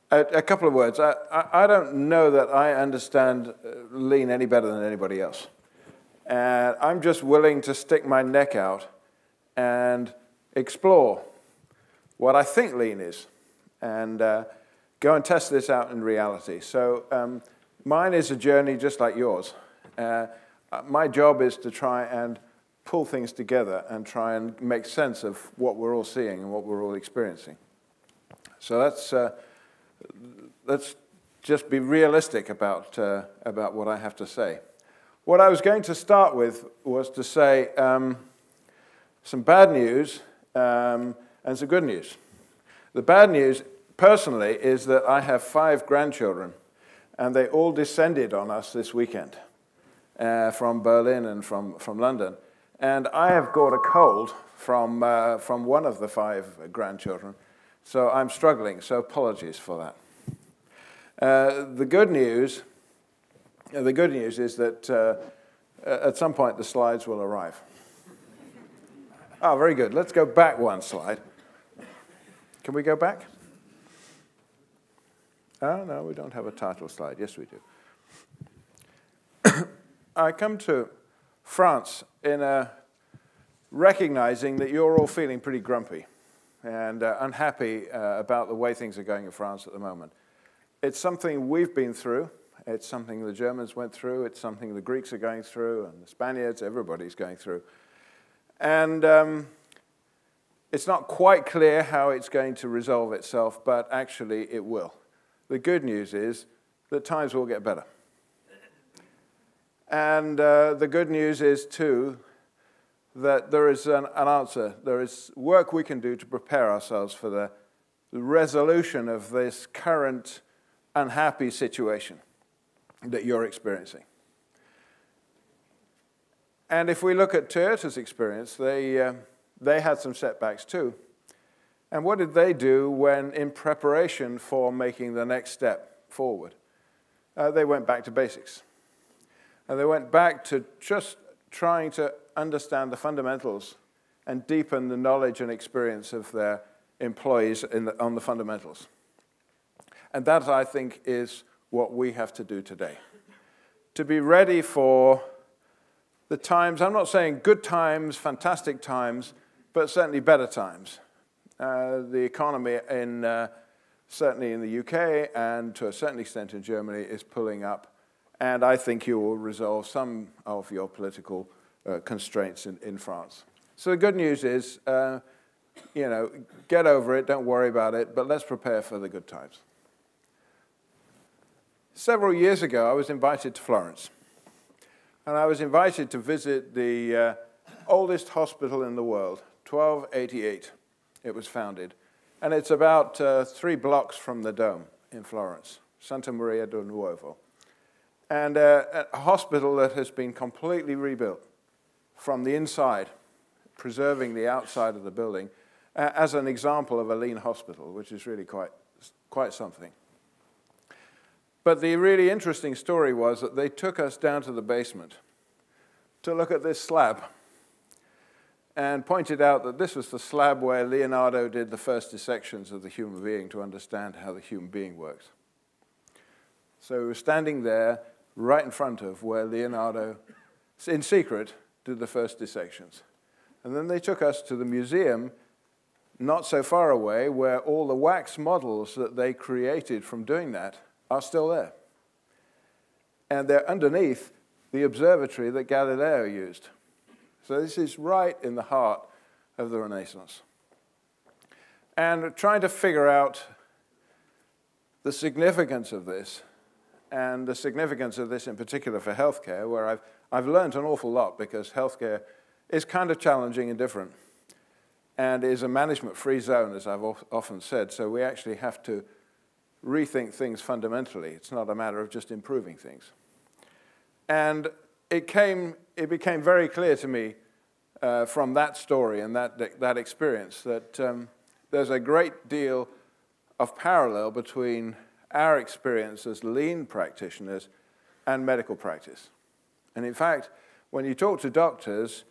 A couple of words. I don't know that I understand lean any better than anybody else. And I'm just willing to stick my neck out and explore what I think lean is and go and test this out in reality. So mine is a journey just like yours. My job is to try and pull things together and try and make sense of what we're all seeing and what we're all experiencing. So let's just be realistic about what I have to say. What I was going to start with was to say some bad news and some good news. The bad news, personally, is that I have 5 grandchildren, and they all descended on us this weekend from Berlin and from London. And I have got a cold from one of the 5 grandchildren, so I'm struggling, so apologies for that. The good news is that at some point the slides will arrive. Oh, very good. Let's go back one slide. Can we go back? Oh, no, we don't have a title slide. Yes, we do. I come to France in recognizing that you're all feeling pretty grumpy and unhappy about the way things are going in France at the moment. It's something we've been through. It's something the Germans went through. It's something the Greeks are going through, and the Spaniards, everybody's going through. And it's not quite clear how it's going to resolve itself, but actually it will. The good news is that times will get better. And the good news is, too, that there is an answer. There is work we can do to prepare ourselves for the resolution of this current unhappy situation that you're experiencing. And if we look at Toyota's experience, they had some setbacks too. And what did they do when, in preparation for making the next step forward? They went back to basics. And they went back to just trying to understand the fundamentals and deepen the knowledge and experience of their employees on the fundamentals. And that, I think, is what we have to do today. To be ready for the times, I'm not saying good times, fantastic times, but certainly better times. The economy, certainly in the UK and to a certain extent in Germany, is pulling up. And I think you will resolve some of your political constraints in France. So the good news is, get over it, don't worry about it, but let's prepare for the good times. Several years ago, I was invited to Florence. And I was invited to visit the oldest hospital in the world, 1288. It was founded. And it's about 3 blocks from the Dome in Florence, Santa Maria del Nuovo. And a hospital that has been completely rebuilt from the inside, preserving the outside of the building, as an example of a lean hospital, which is really quite something. But the really interesting story was that they took us down to the basement to look at this slab and pointed out that this was the slab where Leonardo did the first dissections of the human being to understand how the human being works. So we were standing there right in front of where Leonardo, in secret, did the first dissections. And then they took us to the museum not so far away where all the wax models that they created from doing that are still there. And they're underneath the observatory that Galileo used. So this is right in the heart of the Renaissance. And trying to figure out the significance of this, and the significance of this in particular for healthcare, where I've learned an awful lot because healthcare is kind of challenging and different, and is a management-free zone, as I've often said, so we actually have to rethink things fundamentally. It's not a matter of just improving things. And it became very clear to me from that story and that experience that there's a great deal of parallel between our experience as lean practitioners and medical practice. And in fact, when you talk to doctors,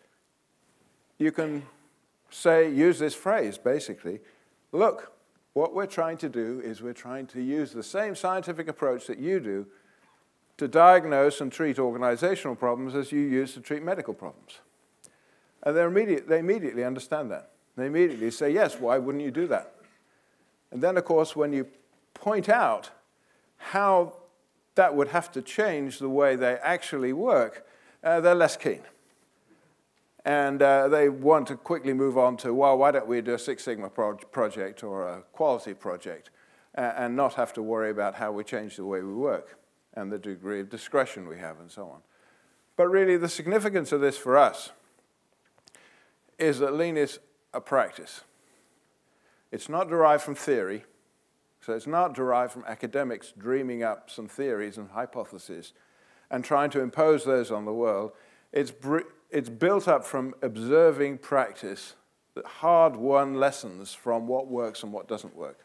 you can use this phrase, basically, look, what we're trying to do is we're trying to use the same scientific approach that you do to diagnose and treat organizational problems as you use to treat medical problems. And they immediately understand that. They immediately say, yes, why wouldn't you do that? And then, of course, when you point out how that would have to change the way they actually work, they're less keen. And they want to quickly move on to, well, why don't we do a Six Sigma project or a quality project and not have to worry about how we change the way we work and the degree of discretion we have and so on. But really, the significance of this for us is that lean is a practice. It's not derived from theory. So it's not derived from academics dreaming up some theories and hypotheses and trying to impose those on the world. It's built up from observing practice, hard-won lessons from what works and what doesn't work.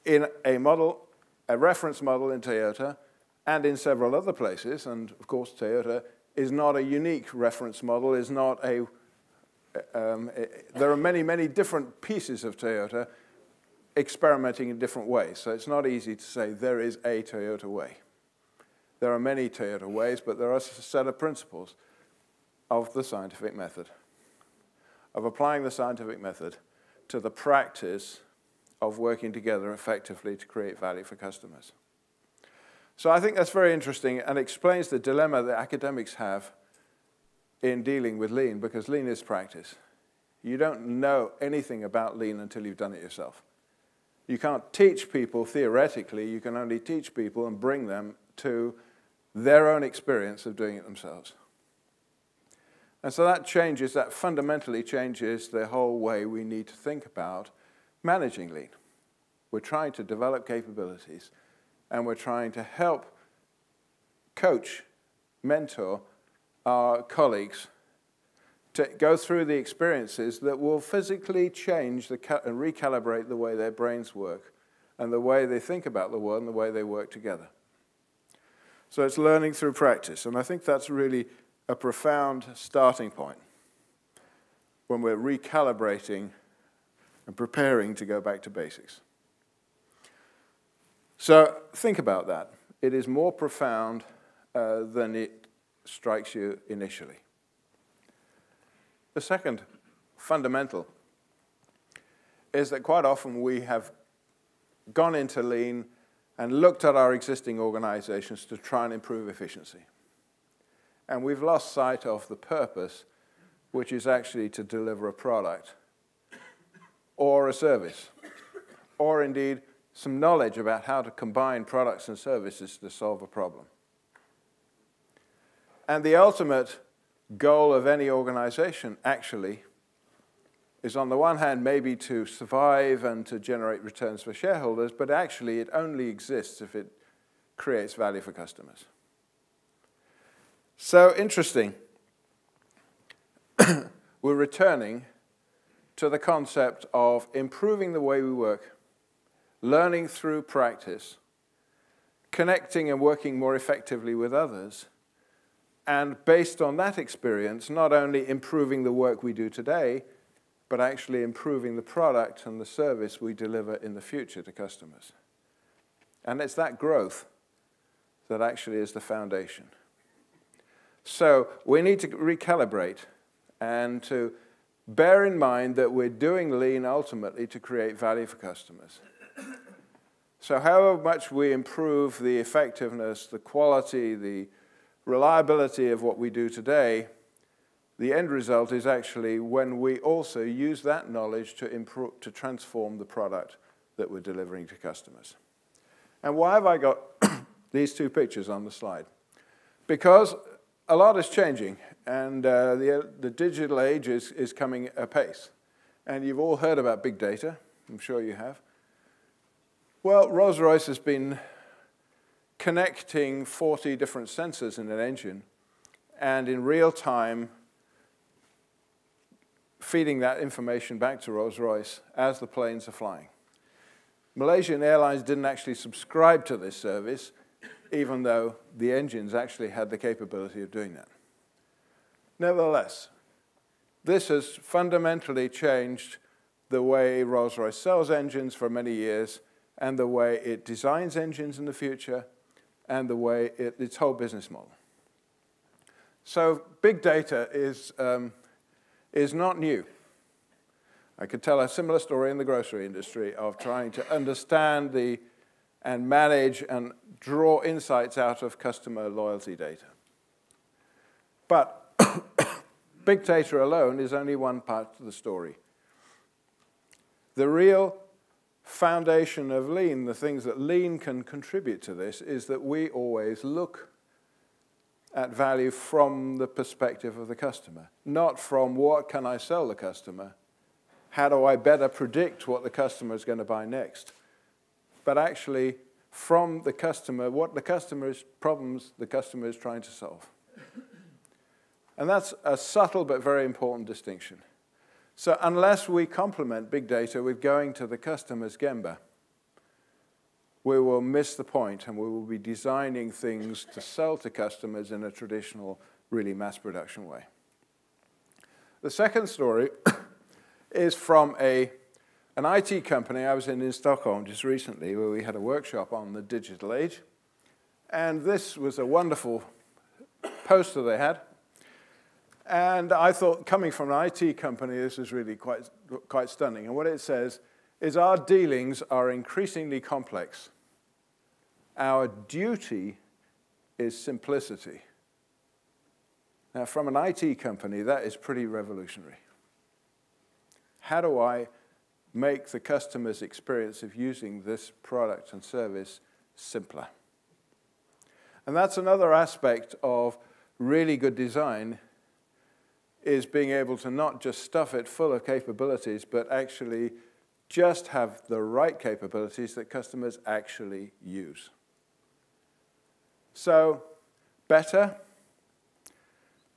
In a model, a reference model in Toyota, and in several other places, and of course Toyota is not a unique reference model, is not a, there are many, many different pieces of Toyota experimenting in different ways. So it's not easy to say there is a Toyota way. There are many Toyota ways, but there are a set of principles of the scientific method, of applying the scientific method to the practice of working together effectively to create value for customers. So I think that's very interesting and explains the dilemma that academics have in dealing with lean, because lean is practice. You don't know anything about lean until you've done it yourself. You can't teach people theoretically, you can only teach people and bring them to their own experience of doing it themselves. And so that fundamentally changes the whole way we need to think about managing lean. We're trying to develop capabilities, and we're trying to help coach, mentor our colleagues to go through the experiences that will physically change and recalibrate the way their brains work and the way they think about the world and the way they work together. So it's learning through practice, and I think that's really a profound starting point when we're recalibrating and preparing to go back to basics. So think about that. It is more profound than it strikes you initially. The second fundamental is that quite often we have gone into lean and looked at our existing organizations to try and improve efficiency. And we've lost sight of the purpose, which is actually to deliver a product or a service, or indeed some knowledge about how to combine products and services to solve a problem. And the ultimate goal of any organization actually is, on the one hand, maybe to survive and to generate returns for shareholders, but actually it only exists if it creates value for customers. So interesting. We're returning to the concept of improving the way we work, learning through practice, connecting and working more effectively with others, and based on that experience, not only improving the work we do today, but actually improving the product and the service we deliver in the future to customers. And it's that growth that actually is the foundation. So we need to recalibrate and to bear in mind that we're doing lean ultimately to create value for customers. So however much we improve the effectiveness, the quality, the reliability of what we do today, the end result is actually when we also use that knowledge to transform the product that we're delivering to customers. And why have I got these two pictures on the slide? Because a lot is changing, and the digital age is coming apace. And you've all heard about big data. I'm sure you have. Well, Rolls-Royce has been connecting 40 different sensors in an engine, and in real time feeding that information back to Rolls-Royce as the planes are flying. Malaysian Airlines didn't actually subscribe to this service, even though the engines actually had the capability of doing that. Nevertheless, this has fundamentally changed the way Rolls-Royce sells engines for many years, and the way it designs engines in the future, and the way its whole business model. So big data is not new. I could tell a similar story in the grocery industry of trying to understand and manage and draw insights out of customer loyalty data. But big data alone is only one part of the story. The real foundation of Lean, the things that Lean can contribute to this, is that we always look at value from the perspective of the customer, not from what can I sell the customer, how do I better predict what the customer is going to buy next, but actually from the customer, what the customer's problems the customer is trying to solve. And that's a subtle but very important distinction. So unless we complement big data with going to the customer's gemba, we will miss the point, and we will be designing things to sell to customers in a traditional, really mass production way. The second story is from an IT company I was in Stockholm just recently, where we had a workshop on the digital age. And this was a wonderful poster they had. And I thought, coming from an IT company, this is really quite stunning. And what it says is, our dealings are increasingly complex. Our duty is simplicity. Now, from an IT company, that is pretty revolutionary. How do I make the customer's experience of using this product and service simpler? And that's another aspect of really good design, is being able to not just stuff it full of capabilities, but actually just have the right capabilities that customers actually use. So, better,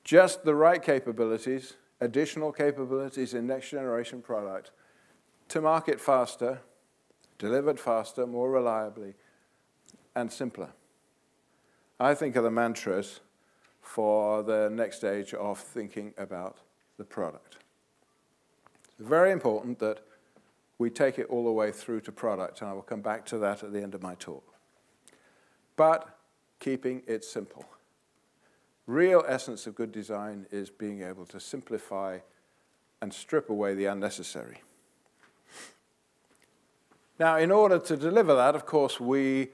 just the right capabilities, additional capabilities in next generation product, to market faster, delivered faster, more reliably, and simpler. I think are the mantras for the next stage of thinking about the product. It's very important that we take it all the way through to product, and I will come back to that at the end of my talk. But keeping it simple. Real essence of good design is being able to simplify and strip away the unnecessary. Now, in order to deliver that, of course, we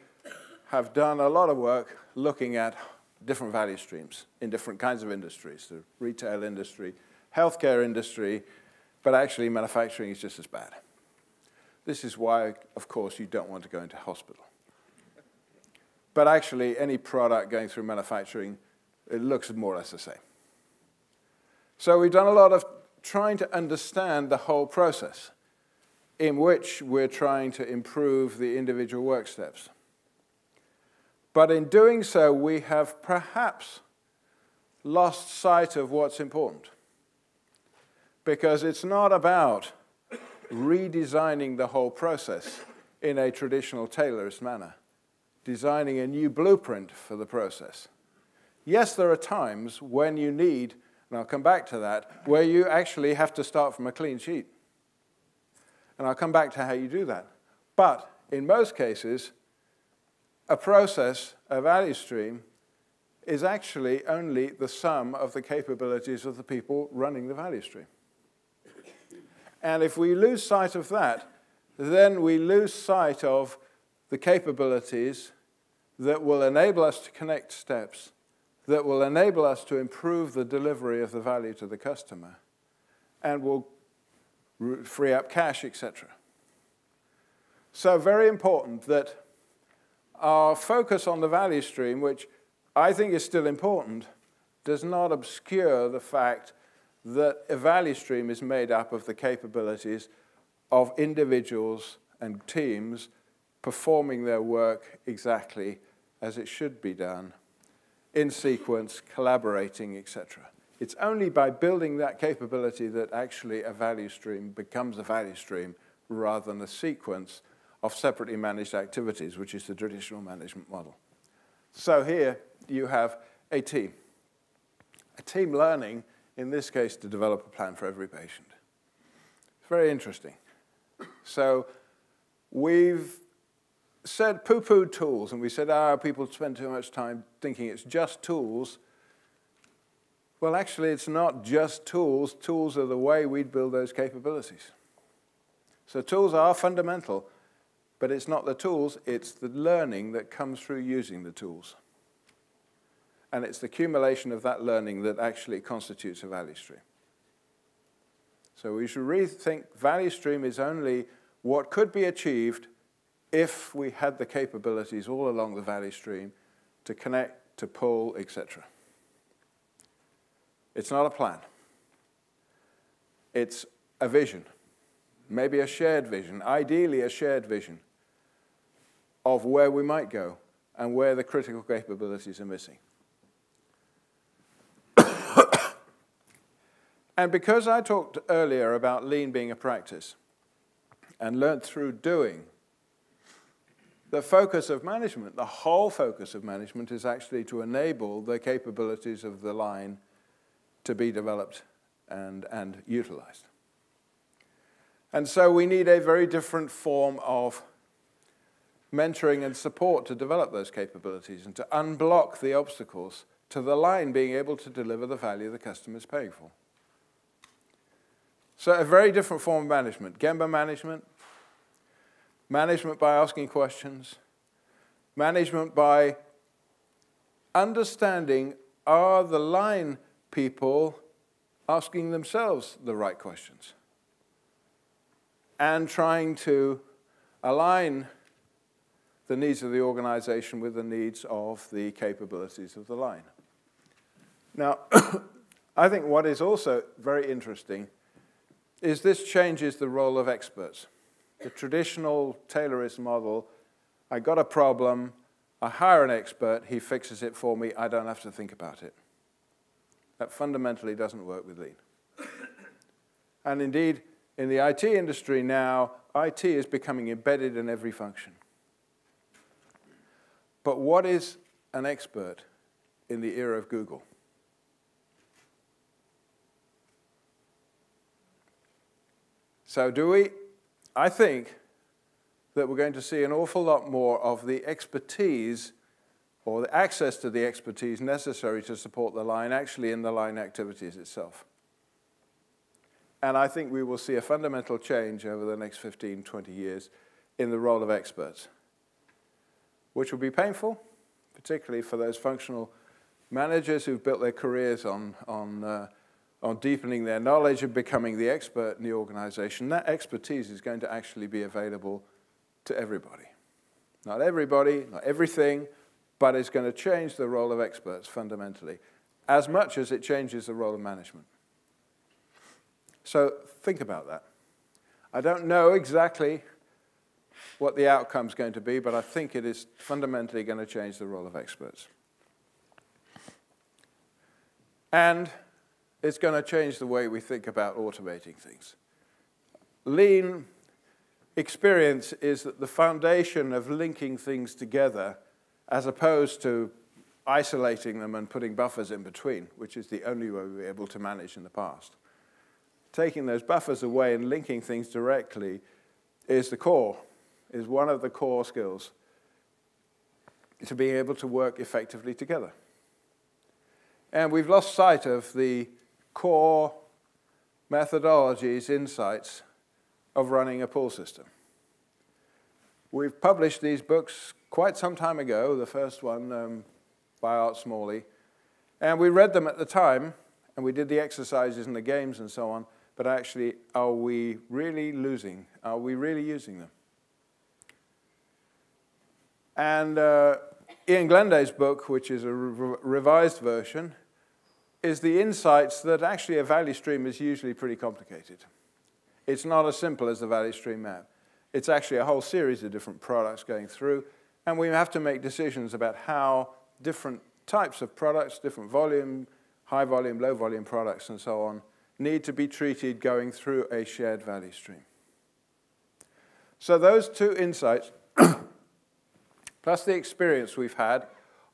have done a lot of work looking at different value streams in different kinds of industries, the retail industry, healthcare industry, but actually manufacturing is just as bad. This is why, of course, you don't want to go into hospital. But actually, any product going through manufacturing, it looks more or less the same. So we've done a lot of trying to understand the whole process in which we're trying to improve the individual work steps. But in doing so, we have perhaps lost sight of what's important. Because it's not about redesigning the whole process in a traditional tailorist manner, designing a new blueprint for the process. Yes, there are times when you need, and I'll come back to that, where you actually have to start from a clean sheet. And I'll come back to how you do that. But in most cases, a process, a value stream, is actually only the sum of the capabilities of the people running the value stream. And if we lose sight of that, then we lose sight of the capabilities that will enable us to connect steps, that will enable us to improve the delivery of the value to the customer, and will free up cash, etc. So very important that our focus on the value stream, which I think is still important, does not obscure the fact that a value stream is made up of the capabilities of individuals and teams performing their work exactly as it should be done, in sequence, collaborating, etc. It's only by building that capability that actually a value stream becomes a value stream rather than a sequence of separately managed activities, which is the traditional management model. So here you have a team learning, in this case, to develop a plan for every patient. It's very interesting. So we've said poo-pooed tools, and we said, people spend too much time thinking it's just tools. Well, actually, it's not just tools. Tools are the way we build those capabilities. So tools are fundamental, but it's not the tools, it's the learning that comes through using the tools. And it's the accumulation of that learning that actually constitutes a value stream. So we should rethink value stream is only what could be achieved if we had the capabilities all along the value stream to connect, to pull, etc. It's not a plan. It's a vision, maybe a shared vision, ideally a shared vision of where we might go and where the critical capabilities are missing. And because I talked earlier about lean being a practice and learned through doing, the focus of management, the whole focus of management is actually to enable the capabilities of the line to be developed and utilized. And so we need a very different form of mentoring and support to develop those capabilities and to unblock the obstacles to the line being able to deliver the value the customer is paying for. So a very different form of management. Gemba management, management by asking questions, management by understanding, are the line people asking themselves the right questions? And trying to align the needs of the organization with the needs of the capabilities of the line. Now, I think what is also very interesting is this changes the role of experts. The traditional Taylorist model, I got a problem, I hire an expert, he fixes it for me, I don't have to think about it. That fundamentally doesn't work with lean. And indeed, in the IT industry now, IT is becoming embedded in every function. But what is an expert in the era of Google? So I think that we're going to see an awful lot more of the expertise or the access to the expertise necessary to support the line actually in the line activities itself. And I think we will see a fundamental change over the next 15, 20 years in the role of experts, which will be painful, particularly for those functional managers who've built their careers on deepening their knowledge and becoming the expert in the organization. That expertise is going to actually be available to everybody. Not everybody, not everything, but it's going to change the role of experts fundamentally, as much as it changes the role of management. So think about that. I don't know exactly what the outcome's going to be, but I think it is fundamentally going to change the role of experts. And it's going to change the way we think about automating things. Lean experience is that the foundation of linking things together as opposed to isolating them and putting buffers in between, which is the only way we were able to manage in the past. Taking those buffers away and linking things directly is the core, is one of the core skills to being able to work effectively together. And we've lost sight of the core methodologies, insights of running a pull system. We've published these books quite some time ago, the first one by Art Smalley, and we read them at the time, and we did the exercises and the games and so on, but actually, are we really losing? Are we really using them? And Ian Glenday's book, which is a revised version, is the insights that actually a value stream is usually pretty complicated. It's not as simple as the value stream map. It's actually a whole series of different products going through, and we have to make decisions about how different types of products, different volume, high volume, low volume products, and so on, need to be treated going through a shared value stream. So those two insights, plus the experience we've had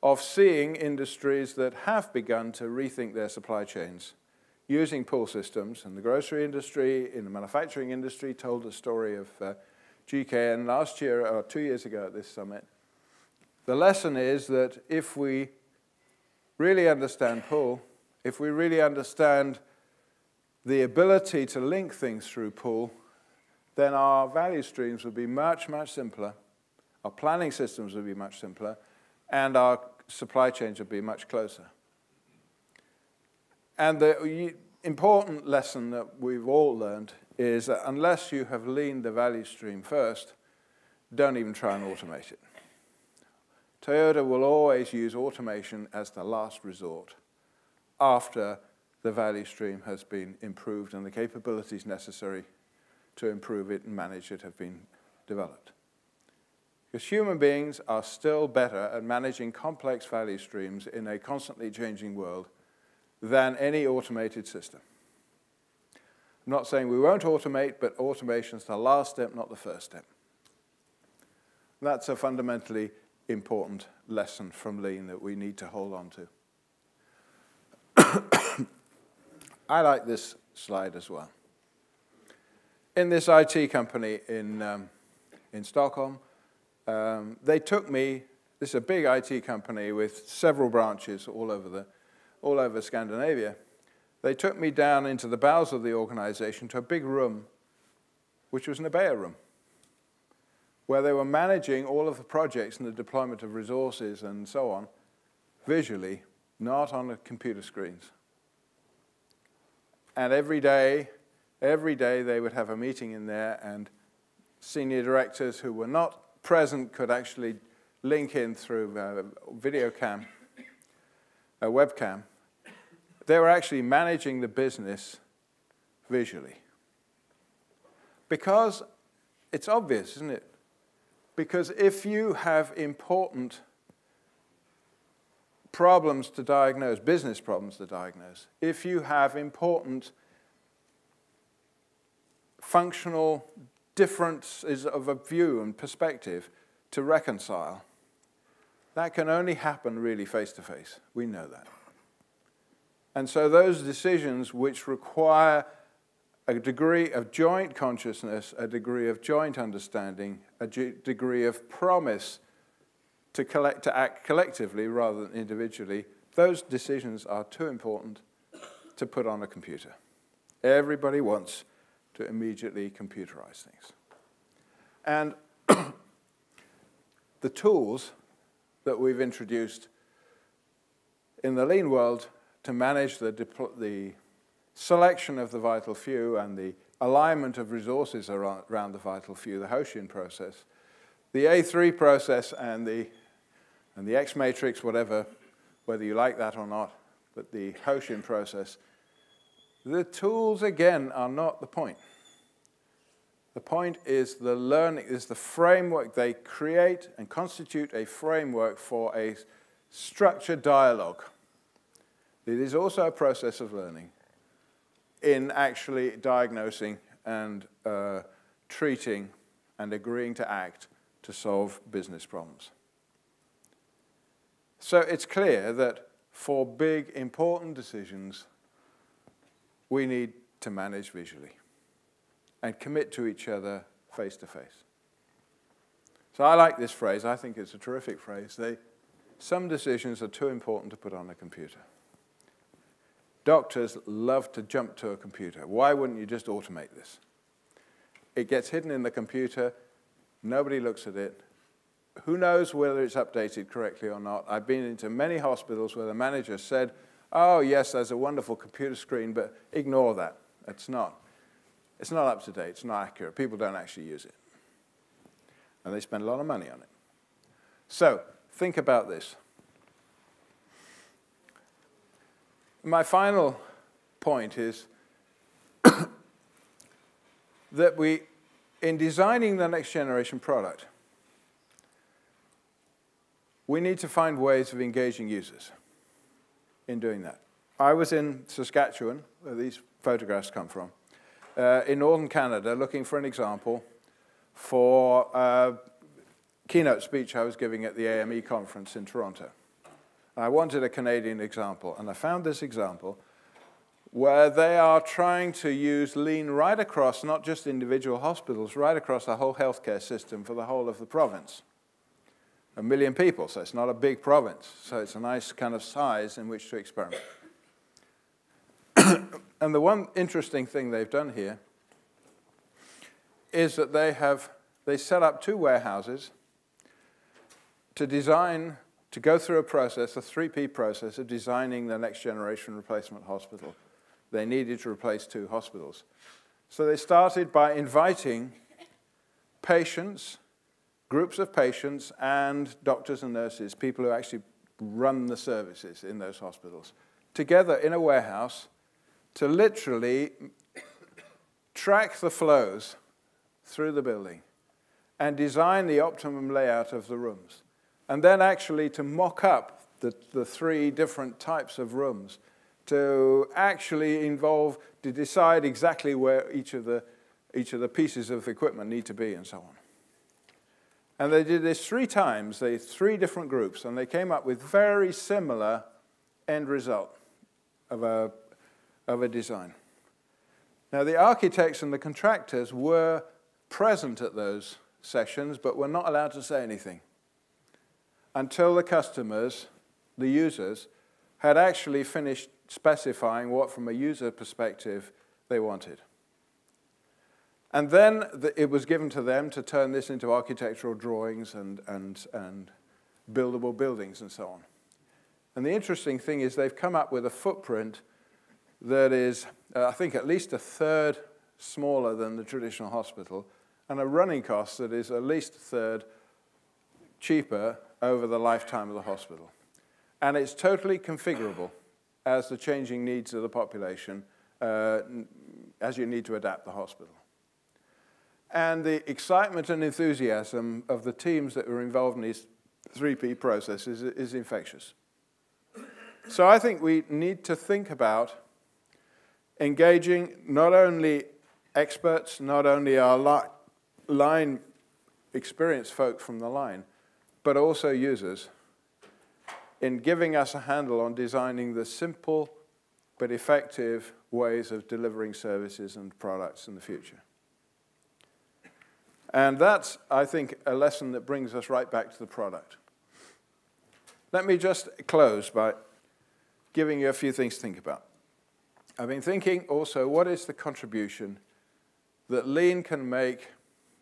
of seeing industries that have begun to rethink their supply chains using pull systems. And the grocery industry, in the manufacturing industry, told the story of GKN last year, or 2 years ago at this summit. The lesson is that if we really understand pull, if we really understand the ability to link things through pull, then our value streams will be much, much simpler, our planning systems will be much simpler, and our supply chains will be much closer. And the important lesson that we've all learned is that unless you have leaned the value stream first, don't even try and automate it. Toyota will always use automation as the last resort after the value stream has been improved and the capabilities necessary to improve it and manage it have been developed. Because human beings are still better at managing complex value streams in a constantly changing world than any automated system. I'm not saying we won't automate, but automation is the last step, not the first step. That's a fundamentally important lesson from Lean that we need to hold on to. I like this slide as well. In this IT company in Stockholm, they took me, this is a big IT company with several branches all over Scandinavia. They took me down into the bowels of the organization to a big room, which was an Nebea room, where they were managing all of the projects and the deployment of resources and so on, visually, not on the computer screens. And every day they would have a meeting in there, and senior directors who were not present could actually link in through webcam. They were actually managing the business visually. Because it's obvious, isn't it? Because if you have important problems to diagnose, business problems to diagnose, if you have important functional differences of a view and perspective to reconcile, that can only happen really face-to-face. We know that. And so those decisions which require a degree of joint consciousness, a degree of joint understanding, a degree of promise to act collectively rather than individually, those decisions are too important to put on a computer. Everybody wants to immediately computerize things. And the tools that we've introduced in the Lean world to manage the selection of the vital few and the alignment of resources around the vital few, the Hoshin process, the A3 process and the X matrix, whether you like that or not, but the Hoshin process, the tools, again, are not the point. The point is the learning, is the framework. They create and constitute a framework for a structured dialogue. It is also a process of learning in actually diagnosing and treating and agreeing to act to solve business problems. So it's clear that for big, important decisions, we need to manage visually and commit to each other face to face. So I like this phrase. I think it's a terrific phrase. Some decisions are too important to put on a computer. Doctors love to jump to a computer. Why wouldn't you just automate this? It gets hidden in the computer. Nobody looks at it. Who knows whether it's updated correctly or not? I've been into many hospitals where the manager said, oh, yes, there's a wonderful computer screen, but ignore that. It's not up to date. It's not accurate. People don't actually use it. And they spend a lot of money on it. So think about this. My final point is that in designing the next generation product, we need to find ways of engaging users in doing that. I was in Saskatchewan, where these photographs come from, in northern Canada, looking for an example for a keynote speech I was giving at the AME conference in Toronto. I wanted a Canadian example, and I found this example where they are trying to use lean right across, not just individual hospitals, right across the whole healthcare system for the whole of the province. 1 million people, so it's not a big province. So it's a nice kind of size in which to experiment. And the one interesting thing they've done here is that they set up 2 warehouses to go through a process, a 3P process of designing the next generation replacement hospital. They needed to replace 2 hospitals. So they started by inviting patients, groups of patients, and doctors and nurses, people who actually run the services in those hospitals, together in a warehouse to literally track the flows through the building and design the optimum layout of the rooms. And then actually to mock up the 3 different types of rooms, to actually to decide exactly where each of the pieces of equipment need to be and so on. And they did this 3 times, 3 different groups, and they came up with very similar end result of a design. Now, the architects and the contractors were present at those sessions, but were not allowed to say anything until the customers, the users, had actually finished specifying what, from a user perspective, they wanted. And then it was given to them to turn this into architectural drawings and buildable buildings and so on. And the interesting thing is they've come up with a footprint that is, I think, at least 1/3 smaller than the traditional hospital, and a running cost that is at least 1/3 cheaper over the lifetime of the hospital. And it's totally configurable as the changing needs of the population, as you need to adapt the hospital. And the excitement and enthusiasm of the teams that were involved in these 3P processes is infectious. So I think we need to think about engaging not only experts, not only our line experienced folk from the line, but also users in giving us a handle on designing the simple but effective ways of delivering services and products in the future. And that's, I think, a lesson that brings us right back to the product. Let me just close by giving you a few things to think about. I've been thinking also, what is the contribution that lean can make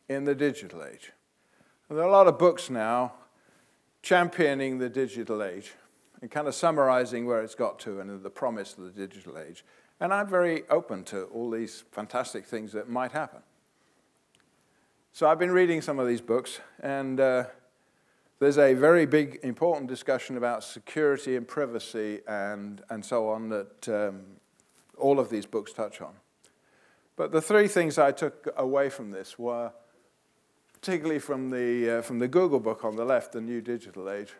in the digital age? And there are a lot of books now championing the digital age and kind of summarizing where it's got to and the promise of the digital age. And I'm very open to all these fantastic things that might happen. So I've been reading some of these books, and there's a very big, important discussion about security and privacy and so on that all of these books touch on. But the 3 things I took away from this were, particularly from the Google book on the left, The New Digital Age,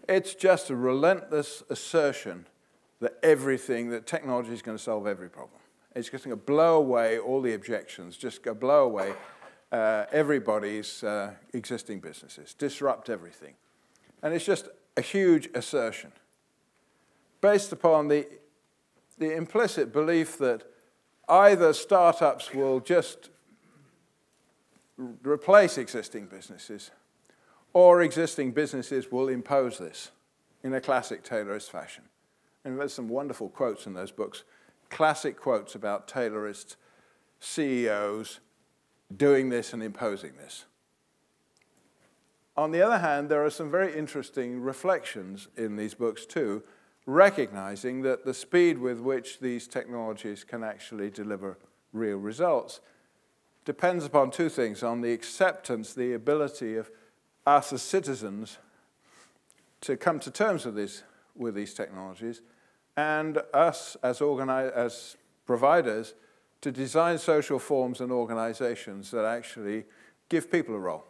it's just a relentless assertion that that technology is going to solve every problem. It's just going to blow away all the objections, just go blow away everybody's existing businesses, disrupt everything. And it's just a huge assertion based upon the implicit belief that either startups will just replace existing businesses, or existing businesses will impose this in a classic Taylorist fashion. And there's some wonderful quotes in those books, classic quotes about Taylorist CEOs doing this and imposing this. On the other hand, there are some very interesting reflections in these books too, recognizing that the speed with which these technologies can actually deliver real results depends upon 2 things: on the acceptance, the ability of us as citizens to come to terms with these technologies, and us as providers to design social forms and organizations that actually give people a role.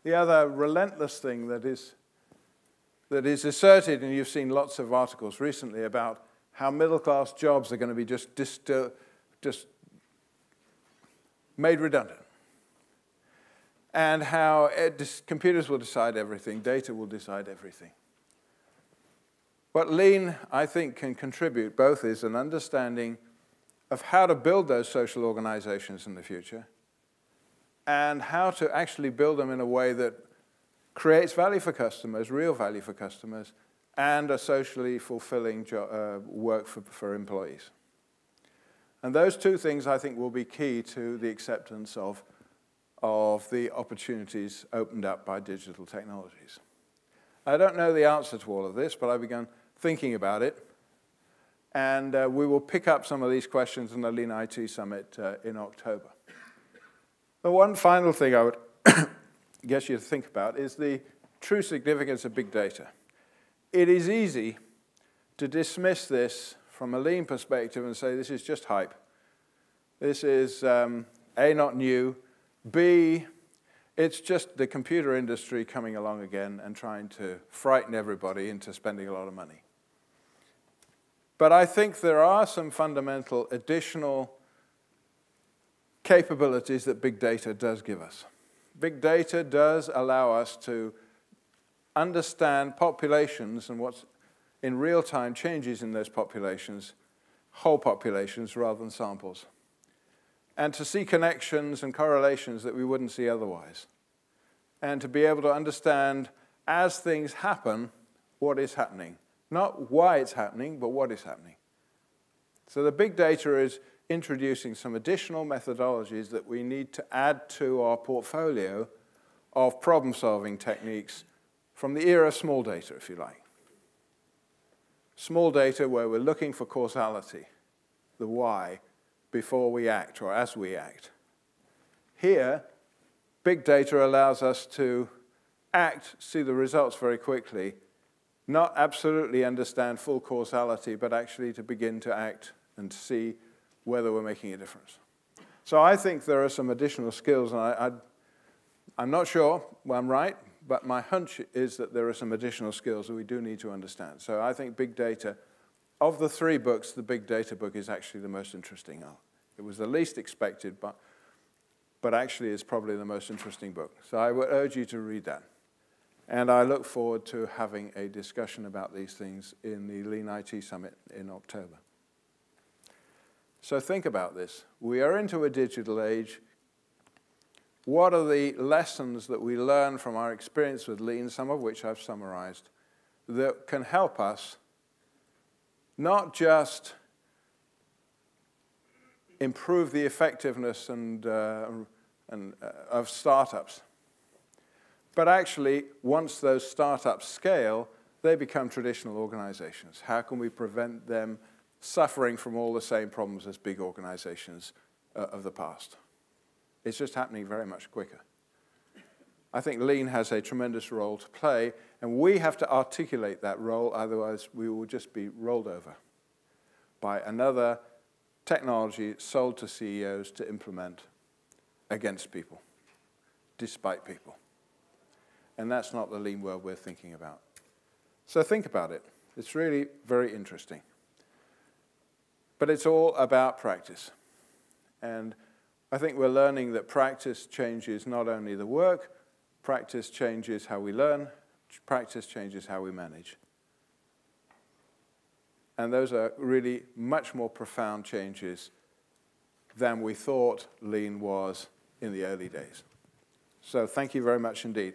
The other relentless thing that is asserted, and you've seen lots of articles recently about how middle-class jobs are going to be just made redundant, and how computers will decide everything, data will decide everything. What Lean, I think, can contribute both is an understanding of how to build those social organizations in the future and how to actually build them in a way that creates value for customers, real value for customers, and a socially fulfilling work for employees. And those two things, I think, will be key to the acceptance of the opportunities opened up by digital technologies. I don't know the answer to all of this, but I've begun thinking about it. And we will pick up some of these questions in the Lean IT Summit in October. The one final thing I would get you to think about is the true significance of big data. It is easy to dismiss this from a Lean perspective and say this is just hype. This is A, not new, B, it's just the computer industry coming along again and trying to frighten everybody into spending a lot of money. But I think there are some fundamental additional capabilities that big data does give us. Big data does allow us to understand populations and what's in real time changes in those populations, whole populations rather than samples, and to see connections and correlations that we wouldn't see otherwise, and to be able to understand as things happen what is happening. Not why it's happening, but what is happening. So the big data is introducing some additional methodologies that we need to add to our portfolio of problem-solving techniques from the era of small data, if you like. Small data where we're looking for causality, the why, before we act or as we act. Here, big data allows us to act, see the results very quickly, not absolutely understand full causality, but actually to begin to act and see whether we're making a difference. So I think there are some additional skills, and I'm not sure I'm right, but my hunch is that there are some additional skills that we do need to understand. So I think big data, of the three books, the big data book is actually the most interesting. It was the least expected, but actually is probably the most interesting book. So I would urge you to read that. And I look forward to having a discussion about these things in the Lean IT Summit in October. So think about this. We are into a digital age. What are the lessons that we learn from our experience with Lean, some of which I've summarized, that can help us not just improve the effectiveness of startups, but actually, once those startups scale, they become traditional organizations. How can we prevent them suffering from all the same problems as big organizations of the past? It's just happening very much quicker. I think Lean has a tremendous role to play, and we have to articulate that role, otherwise we will just be rolled over by another technology sold to CEOs to implement against people, despite people. And that's not the Lean world we're thinking about. So think about it. It's really very interesting. But it's all about practice. And I think we're learning that practice changes not only the work, practice changes how we learn, practice changes how we manage. And those are really much more profound changes than we thought Lean was in the early days. So thank you very much indeed.